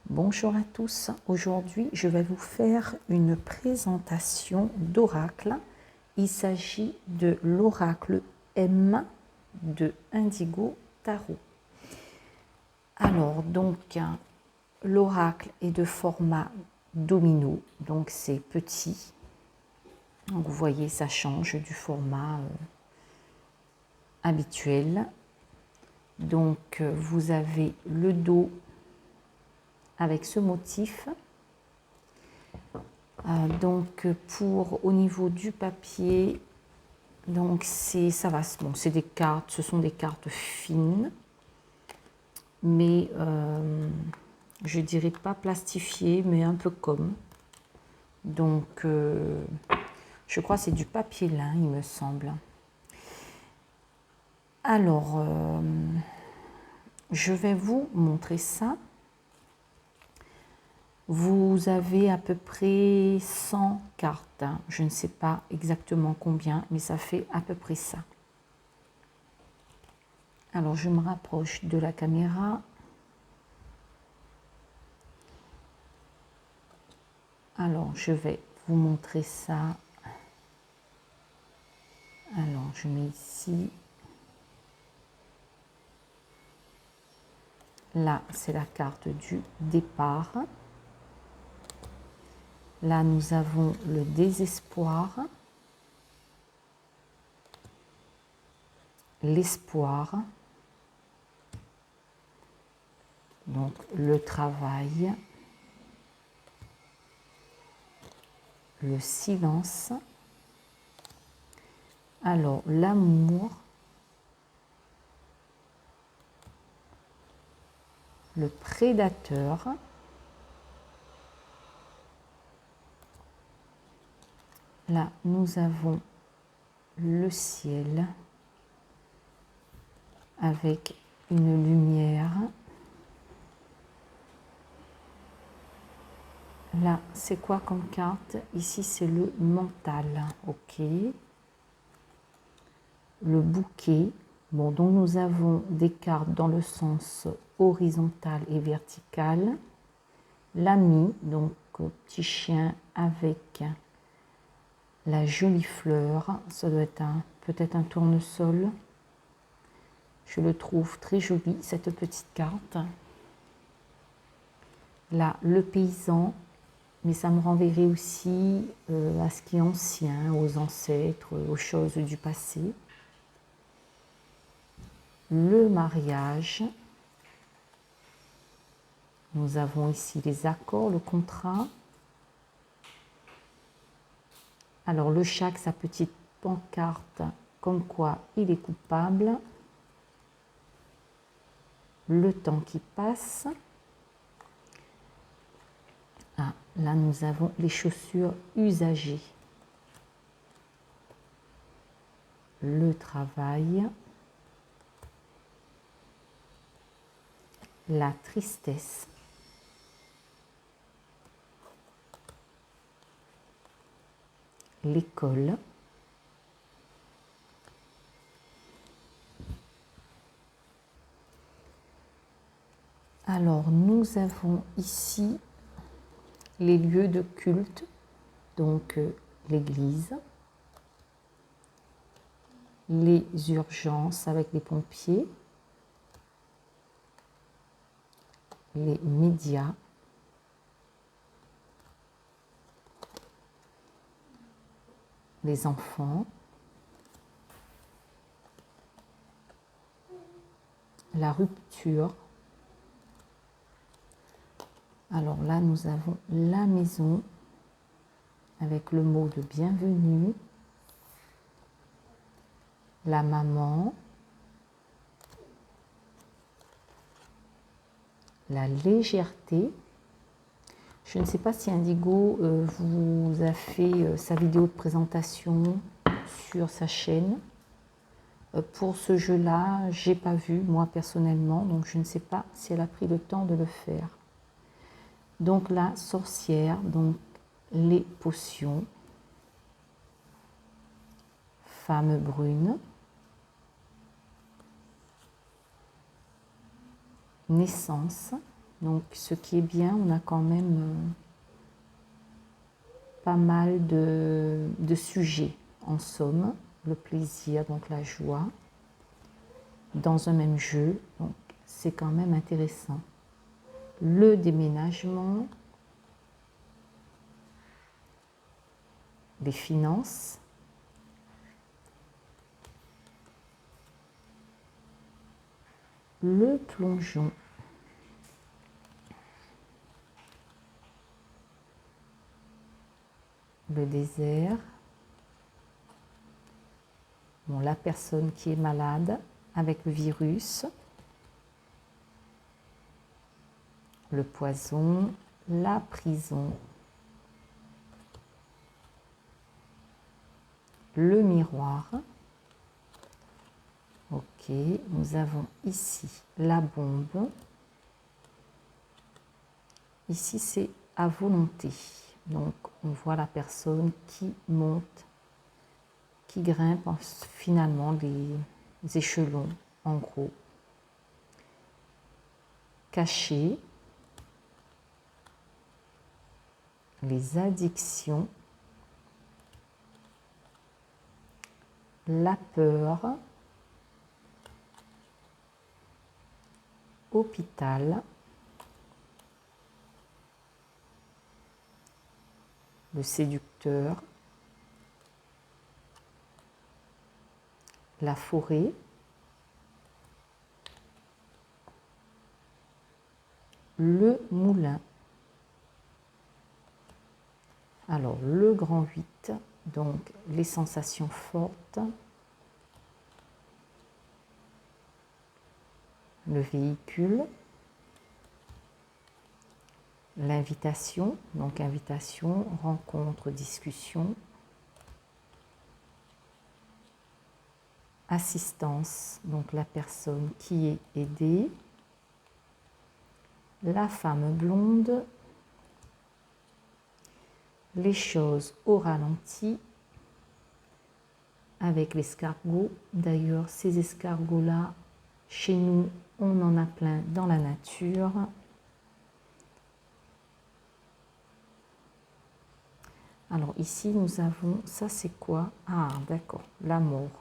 Bonjour à tous, aujourd'hui je vais vous faire une présentation d'oracle. Il s'agit de l'oracle M de Indigo Tarot. Alors donc l'oracle est de format domino, donc c'est petit. Donc, vous voyez ça change du format habituel. Donc vous avez le dos avec ce motif. Donc pour au niveau du papier, donc ça va, bon, c'est des cartes, ce sont des cartes fines, mais je dirais pas plastifiées, mais un peu comme. Donc je crois que c'est du papier lin, il me semble. Alors je vais vous montrer ça. Vous avez à peu près 100 cartes, je ne sais pas exactement combien, mais ça fait à peu près ça. Alors je me rapproche de la caméra. Alors je vais vous montrer ça. Alors je mets ici. Là c'est la carte du départ. Là, nous avons le désespoir, l'espoir, donc le travail, le silence, alors l'amour, le prédateur, là, nous avons le ciel avec une lumière. Là, c'est quoi comme carte? Ici, c'est le mental. Ok. Le bouquet. Bon, donc nous avons des cartes dans le sens horizontal et vertical. L'ami, donc petit chien avec la jolie fleur, ça doit être peut-être un tournesol. Je le trouve très joli, cette petite carte. Là, le paysan, mais ça me renverrait aussi à ce qui est ancien, aux ancêtres, aux choses du passé. Le mariage. Nous avons ici les accords, le contrat. Alors le chat, sa petite pancarte, comme quoi il est coupable. Le temps qui passe. Ah, là nous avons les chaussures usagées. Le travail. La tristesse. L'école. Alors nous avons ici les lieux de culte, donc l'église, les urgences avec les pompiers, les médias, les enfants, la rupture. Alors là, nous avons la maison avec le mot de bienvenue, la maman, la légèreté. Je ne sais pas si Indigo vous a fait sa vidéo de présentation sur sa chaîne. Pour ce jeu-là, j'ai pas vu moi personnellement, donc je ne sais pas si elle a pris le temps de le faire. Donc la sorcière, donc les potions, femme brune, naissance, Donc, ce qui est bien, on a quand même pas mal de sujets, en somme. Le plaisir, donc la joie, dans un même jeu. Donc, c'est quand même intéressant. Le déménagement, les finances, le plongeon, le désert, bon, la personne qui est malade avec le virus, le poison, la prison, le miroir. Ok, nous avons ici la bombe. Ici, c'est à volonté. Donc, on voit la personne qui monte, qui grimpe finalement les échelons, en gros. Caché, les addictions, la peur, hôpital, le séducteur, la forêt, le moulin. Alors, le grand 8, donc les sensations fortes, le véhicule, l'invitation, donc invitation, rencontre, discussion, assistance, donc la personne qui est aidée, la femme blonde, les choses au ralenti, avec l'escargot. D'ailleurs, ces escargots-là, chez nous, on en a plein dans la nature. Alors ici, nous avons, ça c'est quoi? Ah, d'accord, la mort.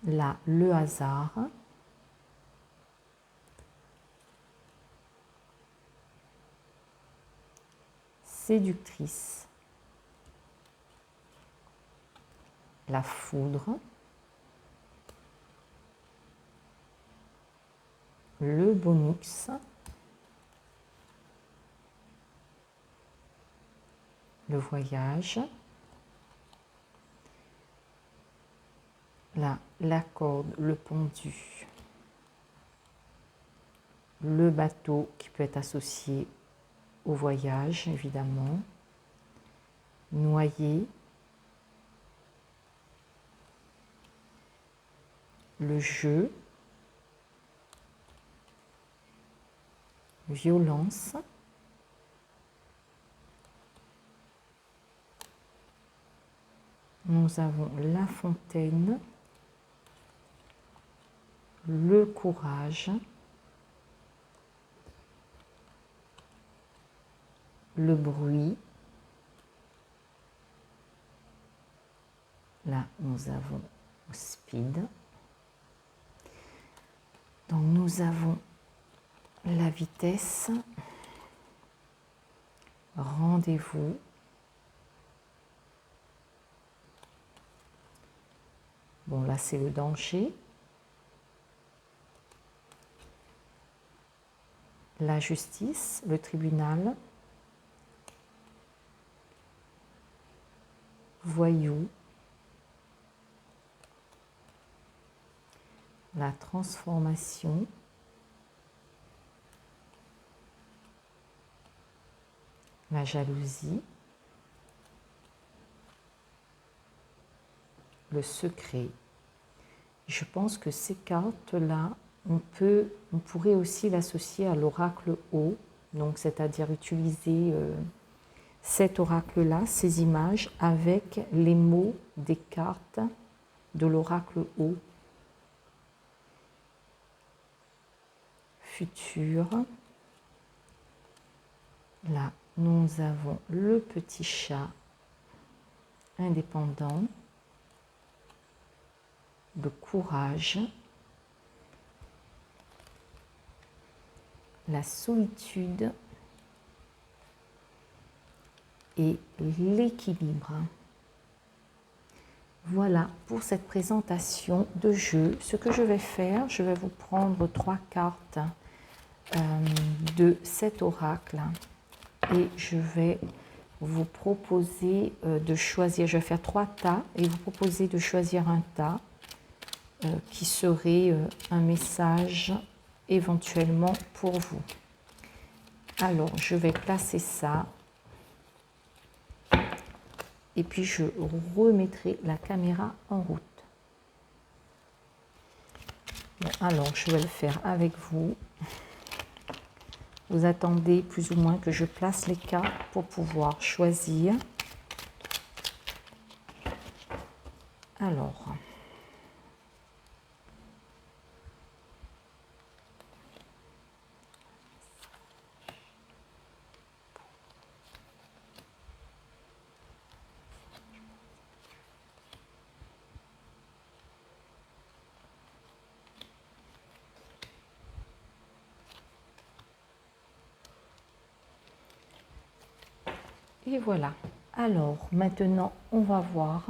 Là, le hasard. Séductrice. La foudre. Le bonus. Le voyage. Là, la corde, le pendu. Le bateau qui peut être associé au voyage, évidemment. Noyer. Le jeu. Violence. Nous avons la fontaine. Le courage. Le bruit. Là, nous avons speed. Donc, nous avons la vitesse. Rendez-vous. Bon, là, c'est le danger. La justice, le tribunal. Voyou. La transformation. La jalousie. Le secret. Je pense que ces cartes-là, on pourrait aussi l'associer à l'oracle O, donc c'est-à-dire utiliser cet oracle-là, ces images, avec les mots des cartes de l'oracle O. futur. Là, nous avons le petit chat indépendant, le courage, la solitude et l'équilibre. Voilà pour cette présentation de jeu. Ce que je vais faire, je vais vous prendre 3 cartes de cet oracle et je vais vous proposer de choisir, je vais faire 3 tas et vous proposer de choisir un tas qui serait un message éventuellement pour vous. Alors, je vais placer ça et puis je remettrai la caméra en route. Bon, alors, je vais le faire avec vous. Vous attendez plus ou moins que je place les cartes pour pouvoir choisir. Alors, et voilà. Alors, maintenant, on va voir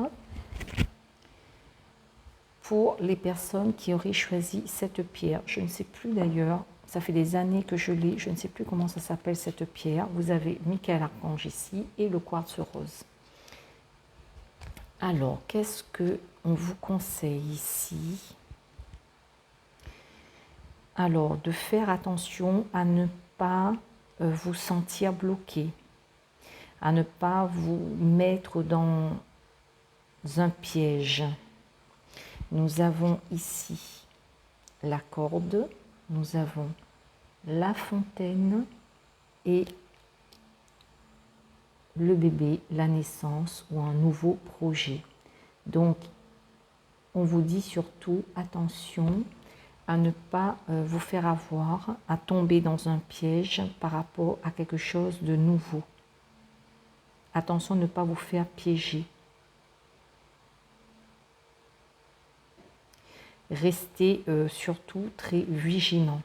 pour les personnes qui auraient choisi cette pierre. Je ne sais plus d'ailleurs, ça fait des années que je l'ai, je ne sais plus comment ça s'appelle cette pierre. Vous avez Michael Archange ici et le quartz rose. Alors, qu'est-ce que on vous conseille ici? Alors, de faire attention à ne pas vous sentir bloqué, à ne pas vous mettre dans un piège. Nous avons ici la corde, nous avons la fontaine et le bébé, la naissance ou un nouveau projet. Donc, on vous dit surtout attention à ne pas vous faire avoir, à tomber dans un piège par rapport à quelque chose de nouveau. Attention à ne pas vous faire piéger. Restez surtout très vigilant.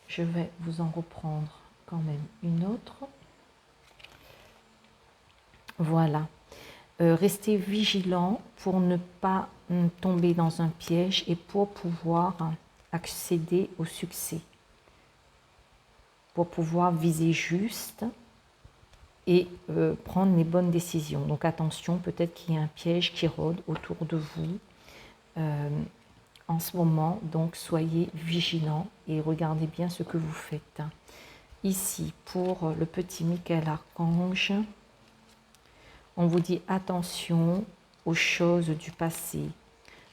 Je vais vous en reprendre quand même une autre. Voilà. Restez vigilant pour ne pas tomber dans un piège et pour pouvoir accéder au succès. Pour pouvoir viser juste et prendre les bonnes décisions. Donc attention, peut-être qu'il y a un piège qui rôde autour de vous en ce moment. Donc soyez vigilants et regardez bien ce que vous faites. Ici, pour le petit Michael Archange, on vous dit attention aux choses du passé,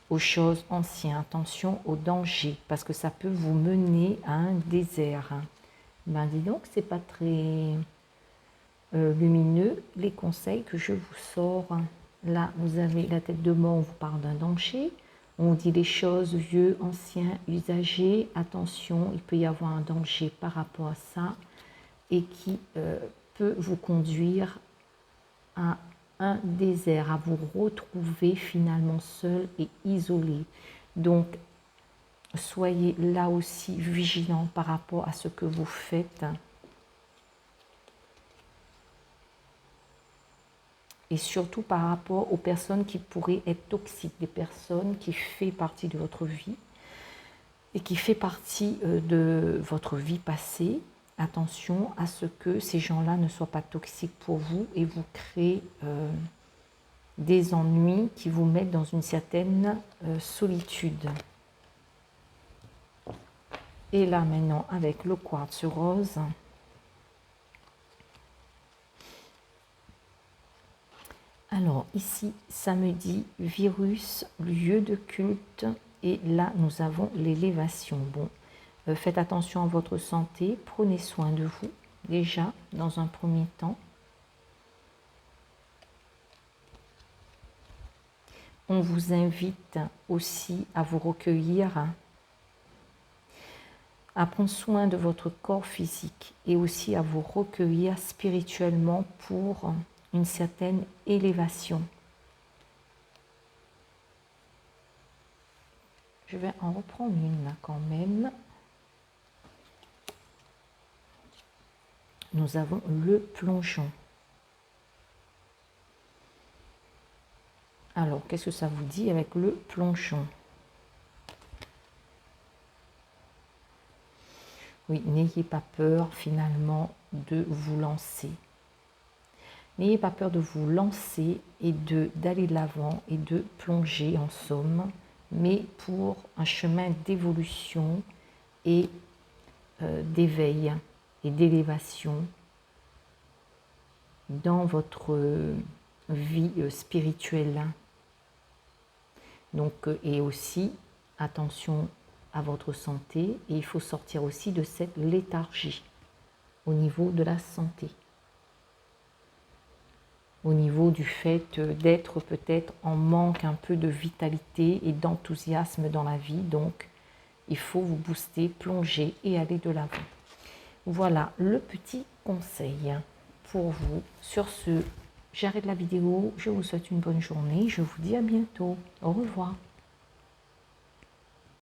aux choses anciennes, attention aux dangers, parce que ça peut vous mener à un désert. Ben dis donc, c'est pas très lumineux les conseils que je vous sors. Là, vous avez la tête de mort, on vous parle d'un danger. On dit les choses vieux, anciens, usagés. Attention, il peut y avoir un danger par rapport à ça et qui peut vous conduire à un désert, à vous retrouver finalement seul et isolé. Donc, soyez là aussi vigilants par rapport à ce que vous faites. Et surtout par rapport aux personnes qui pourraient être toxiques, des personnes qui font partie de votre vie et qui font partie de votre vie passée. Attention à ce que ces gens-là ne soient pas toxiques pour vous et vous créent des ennuis qui vous mettent dans une certaine solitude. Et là maintenant avec le quartz rose, alors ici ça me dit virus, lieu de culte, et là nous avons l'élévation. Bon, faites attention à votre santé, prenez soin de vous déjà dans un premier temps. On vous invite aussi à vous recueillir à prendre soin de votre corps physique et aussi à vous recueillir spirituellement pour une certaine élévation. Je vais en reprendre une là quand même. Nous avons le plongeon. Alors, qu'est-ce que ça vous dit avec le plongeon? Oui, n'ayez pas peur finalement de vous lancer. N'ayez pas peur de vous lancer et d'aller de l'avant et de plonger en somme, mais pour un chemin d'évolution et d'éveil et d'élévation dans votre vie spirituelle. Donc, et aussi, attention à votre santé, et il faut sortir aussi de cette léthargie au niveau de la santé. Au niveau du fait d'être peut-être en manque un peu de vitalité et d'enthousiasme dans la vie. Donc, il faut vous booster, plonger et aller de l'avant. Voilà le petit conseil pour vous. Sur ce, j'arrête la vidéo. Je vous souhaite une bonne journée. Je vous dis à bientôt. Au revoir.